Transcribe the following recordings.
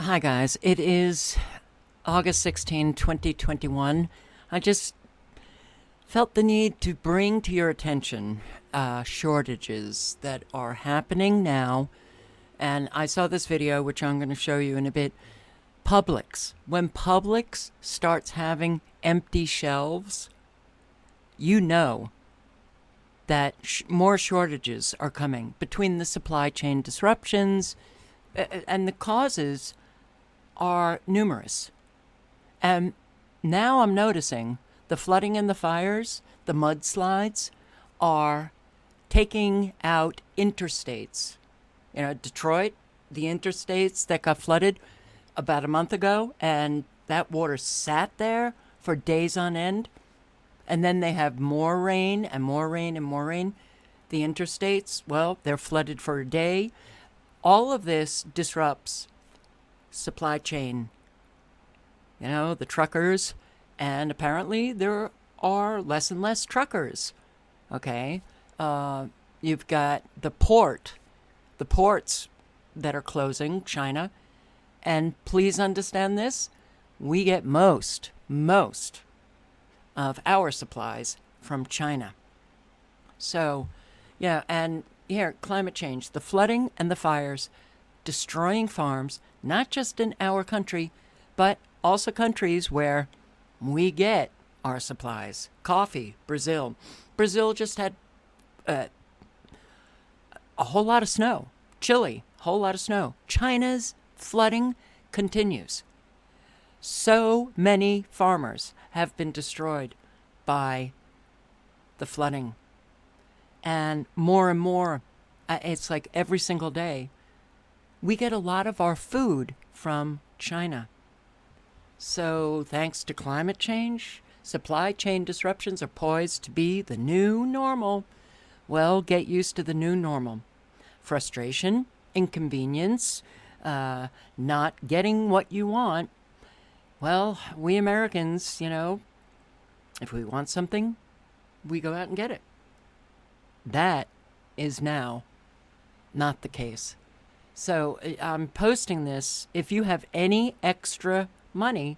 Hi, guys. It is August 16, 2021. I just felt the need to bring to your attention shortages that are happening now. And I saw this video, which I'm going to show you in a bit. Publix. When Publix starts having empty shelves, you know that more shortages are coming between the supply chain disruptions, and the causes are numerous. And now I'm noticing the flooding and the fires, the mudslides, are taking out interstates. Detroit, the interstates that got flooded about a month ago, and that water sat there for days on end. And then they have more rain and more rain and more rain. The interstates, well, they're flooded for a day. All of this disrupts supply chain. The truckers, and apparently there are less and less truckers. Okay, you've got the ports that are closing, China, and please understand this: we get most of our supplies from China. So, yeah, and here, climate change, the flooding and the fires, destroying farms, not just in our country, but also countries where we get our supplies. Coffee, Brazil. Brazil just had a whole lot of snow. Chile, whole lot of snow. China's flooding continues. So many farmers have been destroyed by the flooding. And more, it's like every single day, we get a lot of our food from China. So thanks to climate change, supply chain disruptions are poised to be the new normal. Well, get used to the new normal. Frustration, inconvenience, not getting what you want. Well, we Americans, if we want something, we go out and get it. That is now not the case. So I'm posting this. If you have any extra money,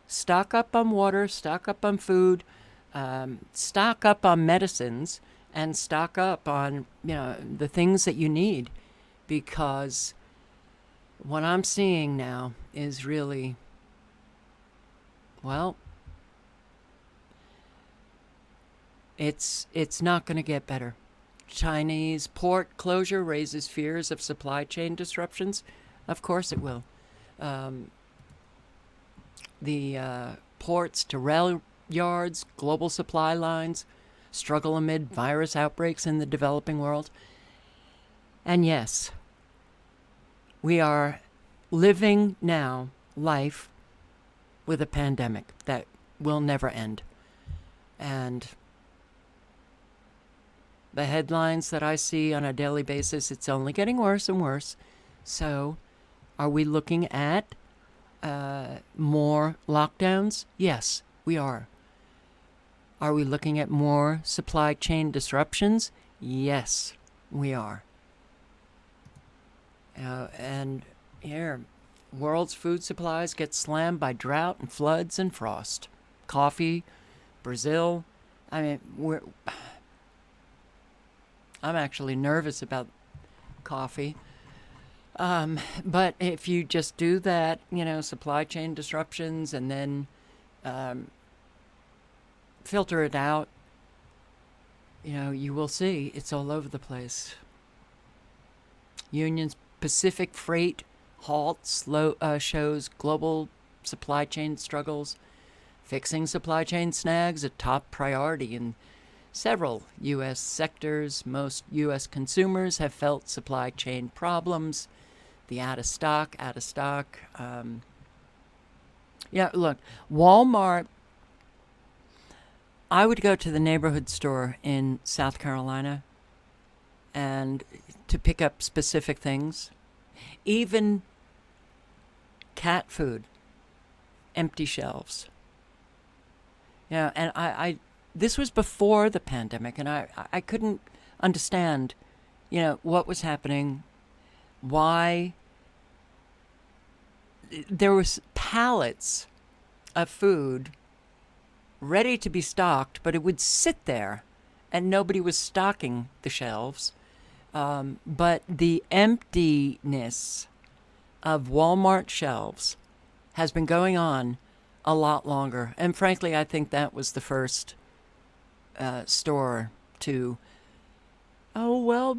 stock up on water, stock up on food, stock up on medicines, and stock up on the things that you need, because what I'm seeing now is really, well, it's not going to get better. Chinese port closure raises fears of supply chain disruptions. Of course it will. The ports to rail yards, global supply lines struggle amid virus outbreaks in the developing world. And yes, we are living now life with a pandemic that will never end. And the headlines that I see on a daily basis, it's only getting worse and worse. So are we looking at more lockdowns? Yes, we are. Are we looking at more supply chain disruptions? Yes, we are. And here, world's food supplies get slammed by drought and floods and frost. Coffee, Brazil. I'm actually nervous about coffee. But if you just do that, supply chain disruptions, and then filter it out, you will see it's all over the place. Union Pacific Freight halt shows global supply chain struggles. Fixing supply chain snags a top priority in several U.S. sectors. Most U.S. consumers have felt supply chain problems. The out of stock. Look, Walmart. I would go to the neighborhood store in South Carolina and to pick up specific things. Even cat food, empty shelves. And I this was before the pandemic, and I couldn't understand, what was happening, why there was pallets of food ready to be stocked, but it would sit there and nobody was stocking the shelves. But the emptiness of Walmart shelves has been going on a lot longer. And frankly, I think that was the first store to, oh, well,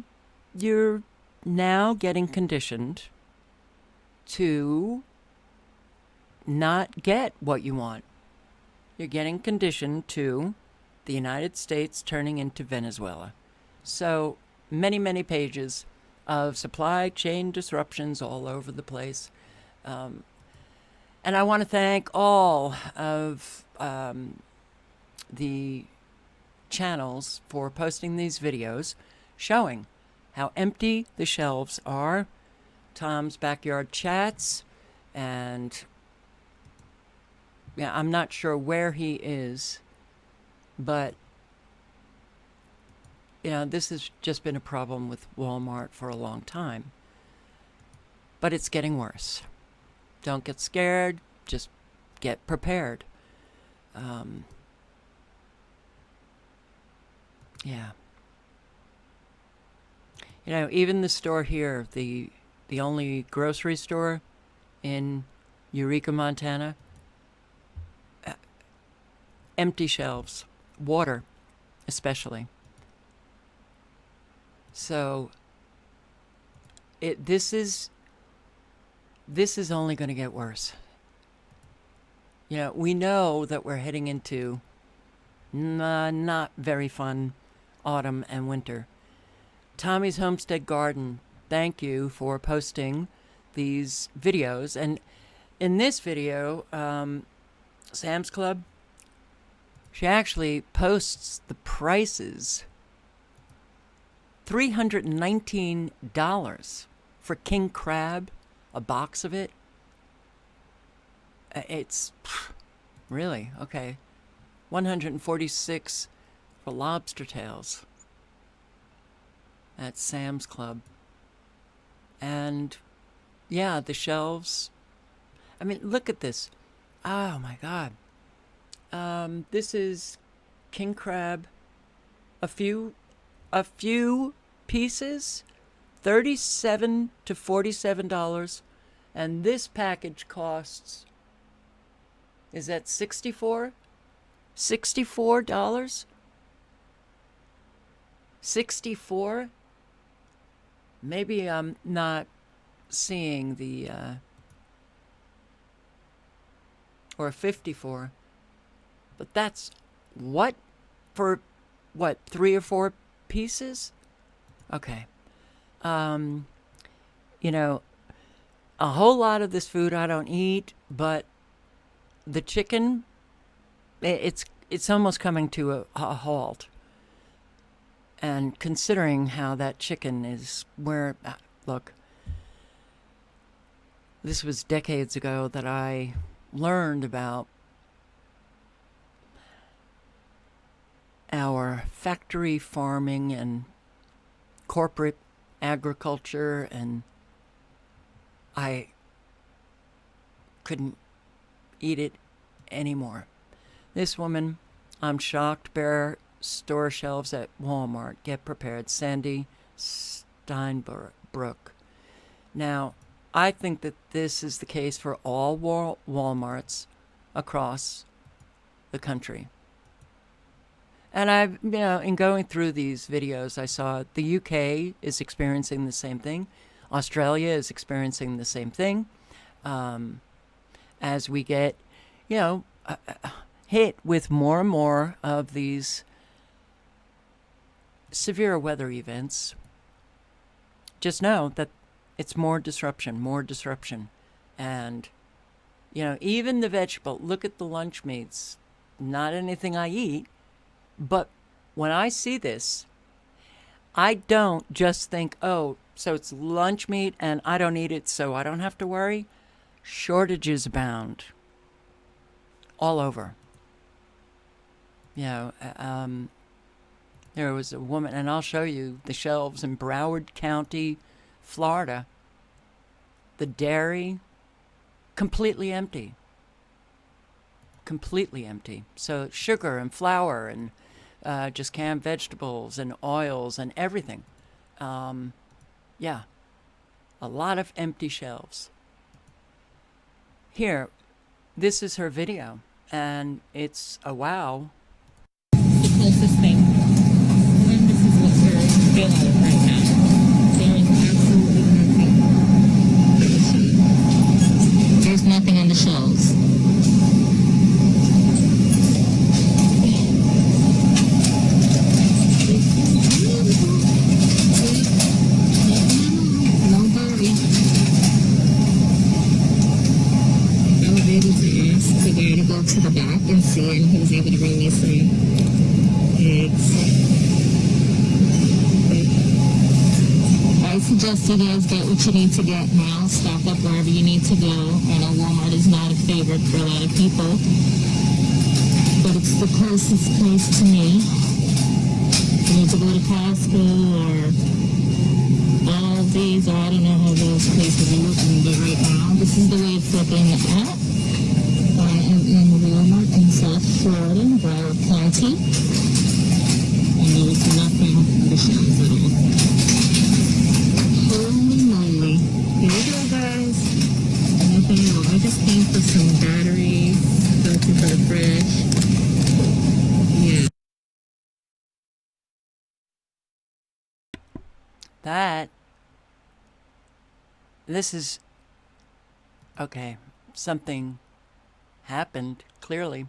you're now getting conditioned to not get what you want. You're getting conditioned to the United States turning into Venezuela. So many, many pages of supply chain disruptions all over the place. And I want to thank all of the channels for posting these videos showing how empty the shelves are. Tom's Backyard Chats, and yeah, I'm not sure where he is, but this has just been a problem with Walmart for a long time. But it's getting worse. Don't get scared, just get prepared. Yeah. Even the store here, the only grocery store in Eureka, Montana, empty shelves, water especially. So this is only going to get worse. We know that we're heading into not very fun autumn and winter. Tommy's Homestead Garden, thank you for posting these videos. And in this video, Sam's Club, she actually posts the prices. $319 for king crab, a box of it. It's really okay. $146 for lobster tails at Sam's Club. And yeah, the shelves. I mean, look at this. Oh my God. This is king crab. A few pieces, $37 to $47, and this package costs, is that $64? $64? 64? Maybe I'm not seeing the or 54. But that's what for 3 or 4 pieces? Okay. A whole lot of this food I don't eat, but the chicken, it's almost coming to a halt. And considering how that chicken is look, this was decades ago that I learned about our factory farming and corporate agriculture, and I couldn't eat it anymore. This woman, I'm shocked, bare store shelves at Walmart. Get prepared. Sandy Steinbrook. Now, I think that this is the case for all Walmarts across the country. And I've, in going through these videos, I saw the UK is experiencing the same thing. Australia is experiencing the same thing. As we get, hit with more and more of these severe weather events, just know that it's more disruption. And, even the vegetable, look at the lunch meats, not anything I eat. But when I see this, I don't just think, oh, so it's lunch meat and I don't eat it, so I don't have to worry. Shortages abound all over. There was a woman, and I'll show you the shelves in Broward County, Florida. The dairy, completely empty. Completely empty. So sugar and flour and just canned vegetables and oils and everything. Yeah, a lot of empty shelves. Here, this is her video, and it's a wow. The closest thing. And this is what we're dealing with right now. There is absolutely nothing. There's nothing on the shelves. No hurry. I was able to ask the guy to go to the back and see, and he was able to bring me some eggs. I suggest you guys get what you need to get now. Stock up wherever you need to go. I know Walmart is not a favorite for a lot of people, but it's the closest place to me. You need to go to Costco or Aldi's, or I don't know how those places are looking, but right now, this is the way it's looking at. In Walmart in South Florida, Broward County, and there was nothing on the shelves at all. Holy moly. Here we go, guys. Nothing at all. I just came for some batteries, something for the fridge. Yeah. This is, okay, something happened, clearly.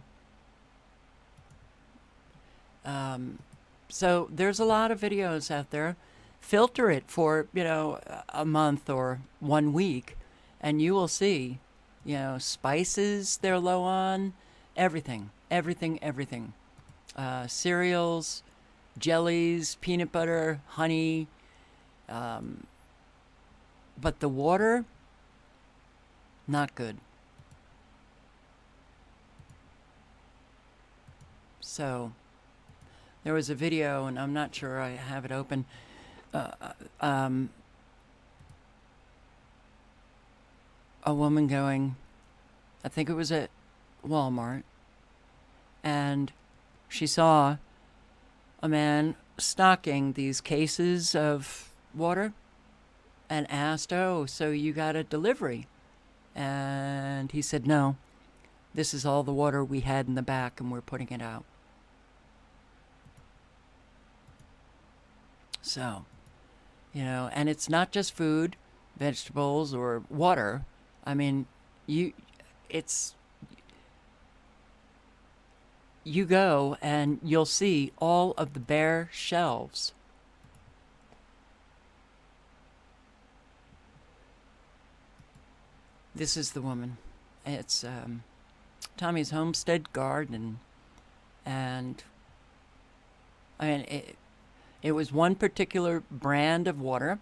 So there's a lot of videos out there. Filter it for, a month or 1 week, and you will see, spices they're low on, everything. Cereals, jellies, peanut butter, honey, but the water, not good. So there was a video, and I'm not sure I have it open. A woman going, I think it was at Walmart, and she saw a man stocking these cases of water and asked, "Oh, so you got a delivery?" And he said, "No, this is all the water we had in the back, and we're putting it out." So, and it's not just food, vegetables, or water. I mean, you go and you'll see all of the bare shelves. This is the woman. It's Tommy's Homestead Garden, and I mean, it was one particular brand of water,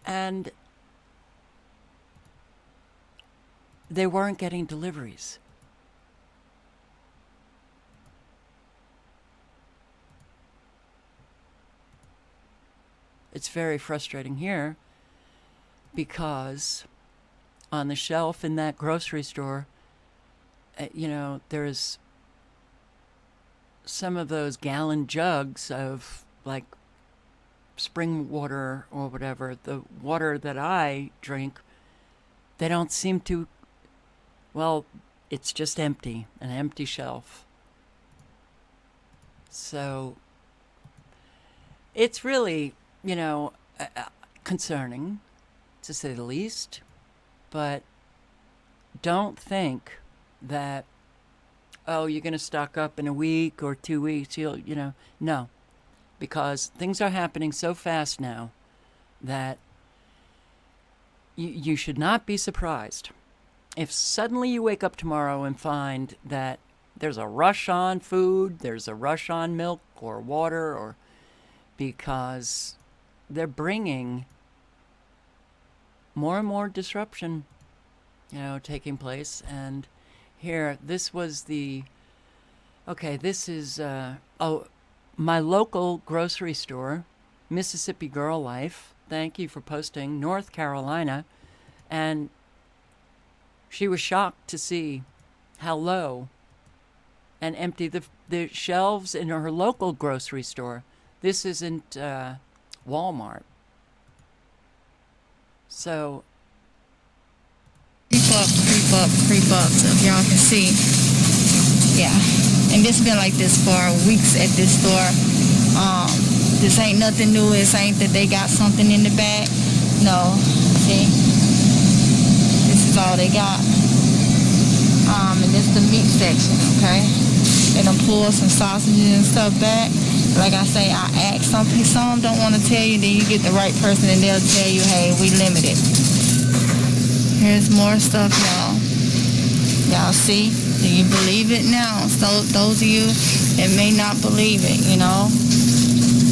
and they weren't getting deliveries. It's very frustrating here because on the shelf in that grocery store, there's some of those gallon jugs of like spring water or whatever, the water that I drink, they don't seem to, well, it's just empty, an empty shelf. So it's really, concerning, to say the least, but don't think that, oh, you're going to stock up in a week or 2 weeks. No, because things are happening so fast now that you should not be surprised if suddenly you wake up tomorrow and find that there's a rush on food, there's a rush on milk or water, or because they're bringing more and more disruption, taking place. And here, this is my local grocery store, Mississippi Girl Life. Thank you for posting. North Carolina, And she was shocked to see how low and empty the shelves in her local grocery store. This isn't Walmart. So creep up, so if y'all can see. Yeah. And this been like this for weeks at this store. This ain't nothing new. This ain't that they got something in the back. No. See? This is all they got. And this is the meat section, okay? They done pull some sausages and stuff back. Like I say, I ask some don't want to tell you, then you get the right person and they'll tell you, hey, we limited. Here's more stuff, y'all. Y'all see? Do you believe it now? So those of you that may not believe it, you know,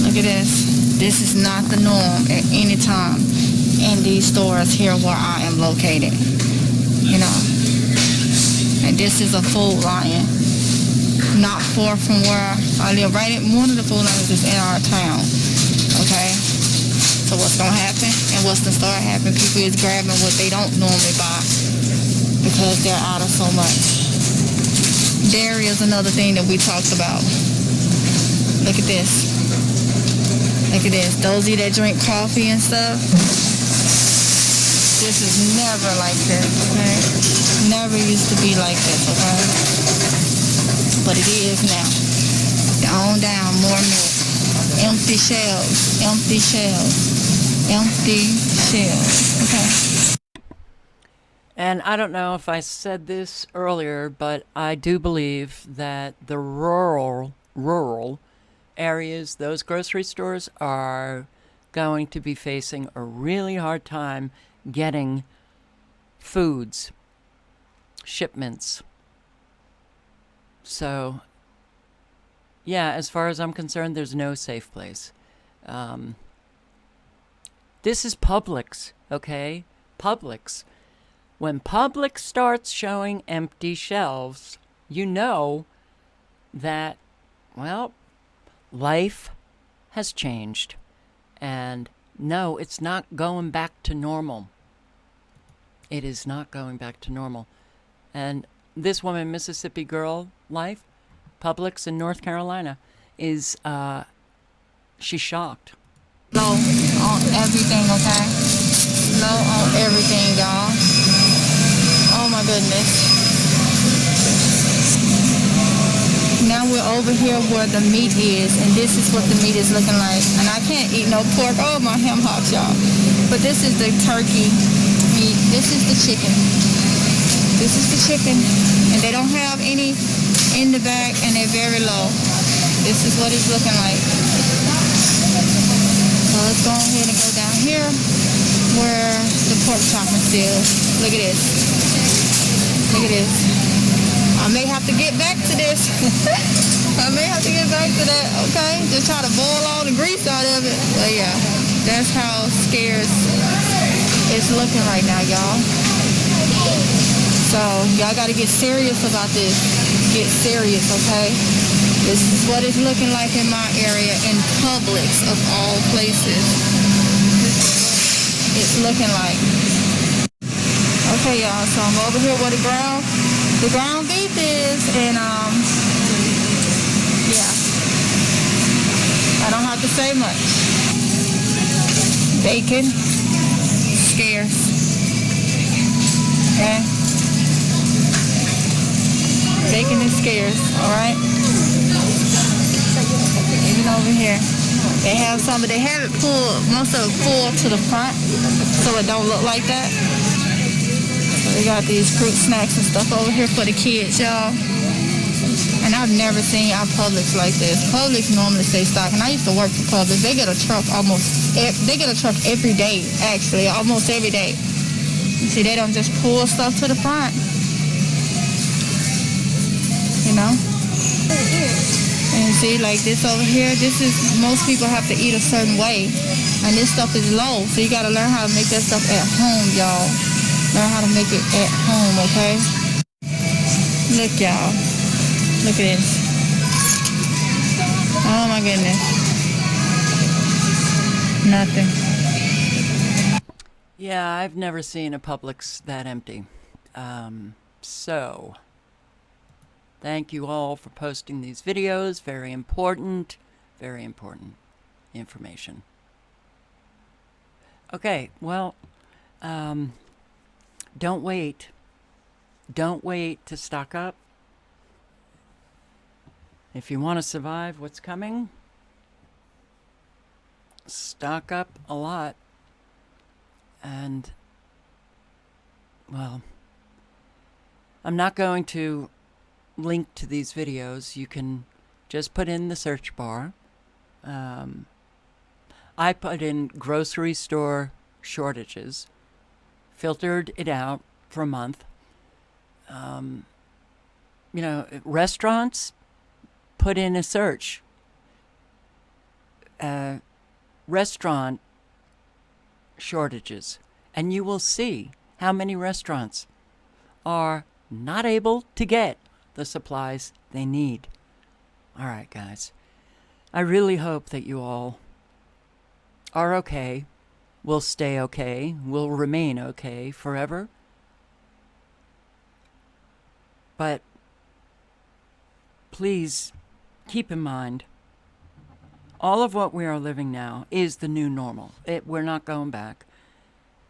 look at this. This is not the norm at any time in these stores here where I am located, you know. And this is a food lion, not far from where I live. Right at one of the food lions is in our town, okay? So what's gonna happen and what's gonna start happening? People is grabbing what they don't normally buy because they're out of so much. Dairy is another thing that we talked about. Look at this. Look at this. Those of you that drink coffee and stuff, this is never like this, okay? Never used to be like this, okay? But it is now. On down, more milk. Empty shelves, empty shelves, empty shelves, okay? And I don't know if I said this earlier, but I do believe that the rural areas, those grocery stores are going to be facing a really hard time getting foods, shipments. So, yeah, as far as I'm concerned, there's no safe place. This is Publix, okay? Publix. When Publix starts showing empty shelves, you know that, well, life has changed. And no, it's not going back to normal. It is not going back to normal. And this woman, Mississippi Girl Life, Publix in North Carolina, is, she's shocked. Low on everything, okay? Low on everything, y'all. Oh my goodness. Now we're over here where the meat is, and this is what the meat is looking like. And I can't eat no pork. Oh, my ham hocks, y'all. But this is the turkey meat. This is the chicken. This is the chicken. And they don't have any in the back, and they're very low. This is what it's looking like. So let's go ahead and go down here where the pork chopping is. Look at this. Look at this. I may have to get back to this. I may have to get back to that, okay? Just try to boil all the grease out of it. But yeah, that's how scarce it's looking right now, y'all. So y'all got to get serious about this. Get serious, okay? This is what it's looking like in my area, in Publix of all places. It's looking like. Okay, y'all, so I'm over here where the ground beef is, and yeah, I don't have to say much. Bacon, scarce, okay? Bacon is scarce, all right? Even over here, they have some, but they have it pulled, most of it pulled to the front, so it don't look like that. They got these fruit snacks and stuff over here for the kids, y'all. And I've never seen our Publix like this. Publix normally stay stocked, and I used to work for Publix. They get a truck every day, actually, almost every day. You see, they don't just pull stuff to the front. You know? And you see, like this over here, most people have to eat a certain way. And this stuff is low, so you gotta learn how to make that stuff at home, y'all. Learn how to make it at home, okay? Look, y'all. Look at this. Oh, my goodness. Nothing. Yeah, I've never seen a Publix that empty. So, thank you all for posting these videos. Very important information. Okay, well, don't wait. Don't wait to stock up. If you want to survive what's coming, stock up a lot. And, well, I'm not going to link to these videos. You can just put in the search bar. I put in grocery store shortages, filtered it out for a month. Restaurants, put in a search. Restaurant shortages, and you will see how many restaurants are not able to get the supplies they need. All right, guys. I really hope that you all are okay, will stay okay, will remain okay forever. But please keep in mind, all of what we are living now is the new normal. We're not going back.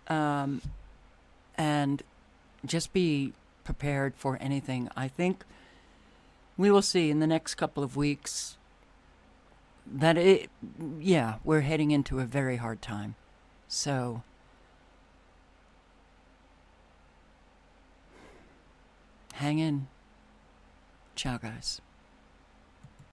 And just be prepared for anything. I think we will see in the next couple of weeks that we're heading into a very hard time. So, hang in. Ciao, guys.